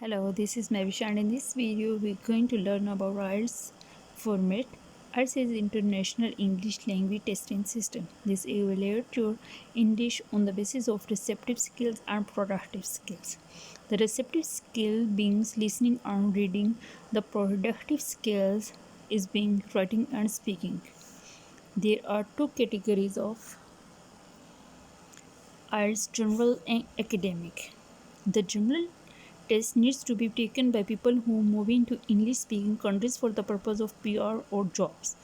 Hello, this is Mehwish, and in this video we're going to learn about Ielts format. Ielts is International English Language Testing System. This evaluates your English on the basis of receptive skills and productive skills. The receptive skill being listening and reading. The productive skills is being writing and speaking. There are two categories of Ielts: general and academic. The general test needs to be taken by people who move into English speaking countries for the purpose of PR or jobs.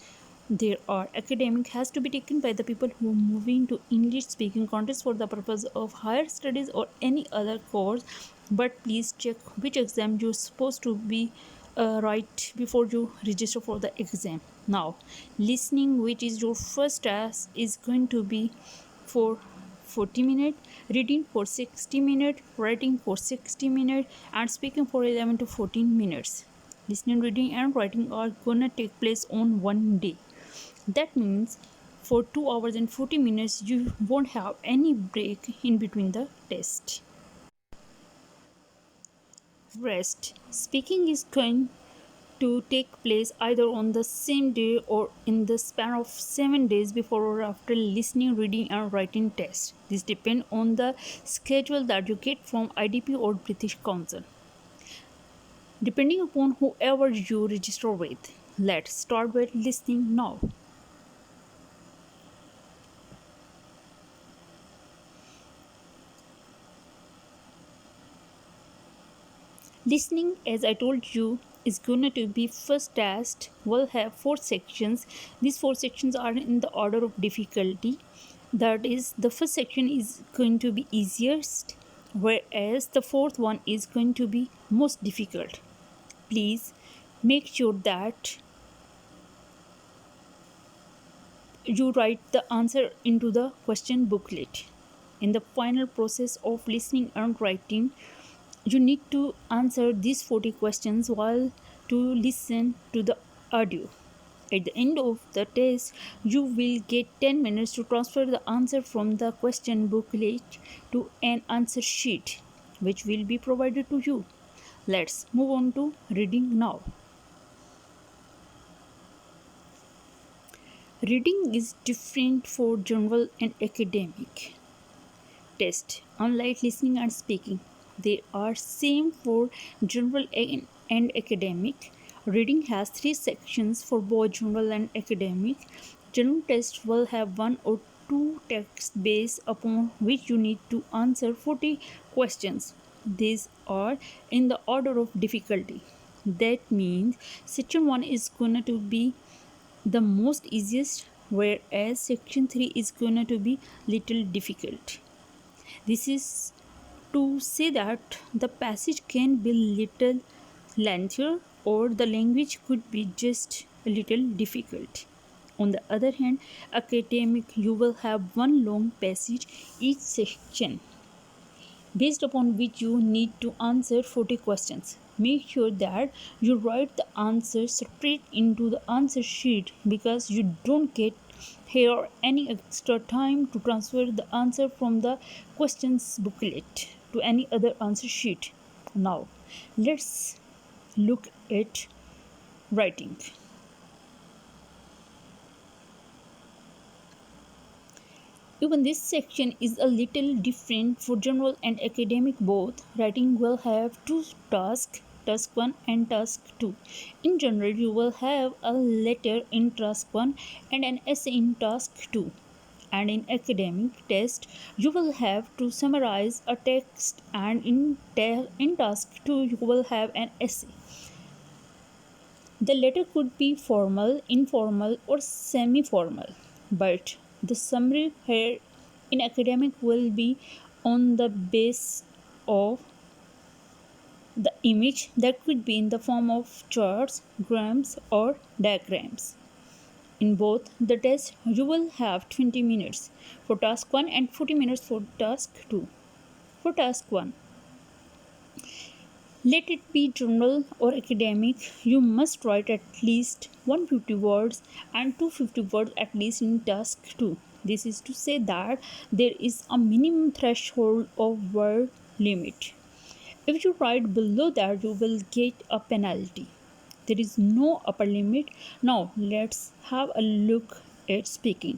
There are academic has to be taken by the people who move into English speaking countries for the purpose of higher studies or any other course. But please check which exam you're supposed to be right before you register for the exam. Now, listening, which is your first task, is going to be for 40 minutes, reading for 60 minutes, writing for 60 minutes, and speaking for 11 to 14 minutes. Listening, reading, and writing are gonna take place on one day. That means for 2 hours and 40 minutes you won't have any break in between the test. Rest. Speaking is going to take place either on the same day or in the span of 7 days before or after listening, reading, and writing tests. This depends on the schedule that you get from IDP or British Council, depending upon whoever you register with. Let's start with listening now. Listening, as I told you, is going to be first test. Will have 4 sections. These 4 sections are in the order of difficulty. That is, the first section is going to be easiest, whereas the fourth one is going to be most difficult. Please make sure that you write the answer into the question booklet. In the final process of listening and writing, you need to answer these 40 questions while to listen to the audio. At the end of the test, you will get 10 minutes to transfer the answer from the question booklet to an answer sheet, which will be provided to you. Let's move on to reading now. Reading is different for general and academic test. Unlike listening and speaking, they are same for general and academic. Reading has 3 sections for both general and academic. General test will have 1 or 2 texts based upon which you need to answer 40 questions. These are in the order of difficulty. That means section 1 is going to be the most easiest, whereas section 3 is going to be little difficult. This is to say that the passage can be little lengthier or the language could be just a little difficult. On the other hand, academic, you will have one long passage each section, based upon which you need to answer 40 questions. Make sure that you write the answer straight into the answer sheet, because you don't get here any extra time to transfer the answer from the questions booklet to any other answer sheet. Now, let's look at writing. Even this section is a little different for general and academic both. Writing will have 2 tasks, task 1 and task 2. In general, you will have a letter in task 1 and an essay in task 2. And in academic test, you will have to summarize a text, and in task 2 you will have an essay. The letter could be formal, informal, or semi-formal, but the summary here in academic will be on the base of the image that could be in the form of charts, grams, or diagrams. In both the tests, you will have 20 minutes for task 1 and 40 minutes for task 2. For task 1, let it be general or academic, you must write at least 150 words and 250 words at least in task 2. This is to say that there is a minimum threshold of word limit. If you write below that, you will get a penalty. There is no upper limit. Now, let's have a look at speaking.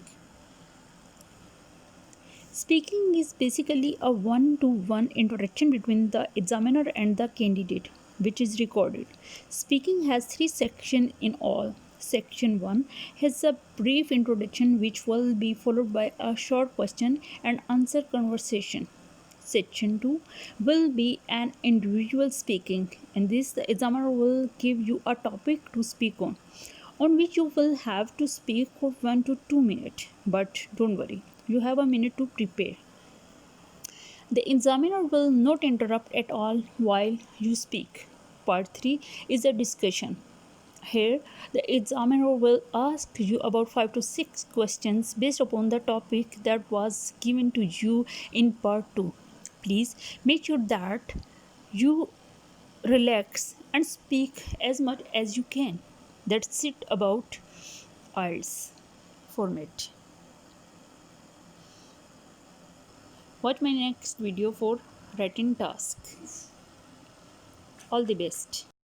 Speaking is basically a one to one interaction between the examiner and the candidate, which is recorded. Speaking has three sections in all. Section 1 has a brief introduction, which will be followed by a short question and answer conversation. Section 2 will be an individual speaking. In this, the examiner will give you a topic to speak on which you will have to speak for 1 to 2 minutes. But don't worry, you have a minute to prepare. The examiner will not interrupt at all while you speak. Part 3 is a discussion. Here, the examiner will ask you about 5 to 6 questions based upon the topic that was given to you in part 2. Please make sure that you relax and speak as much as you can. That's it about Ielts format. Watch my next video for writing task. All the best.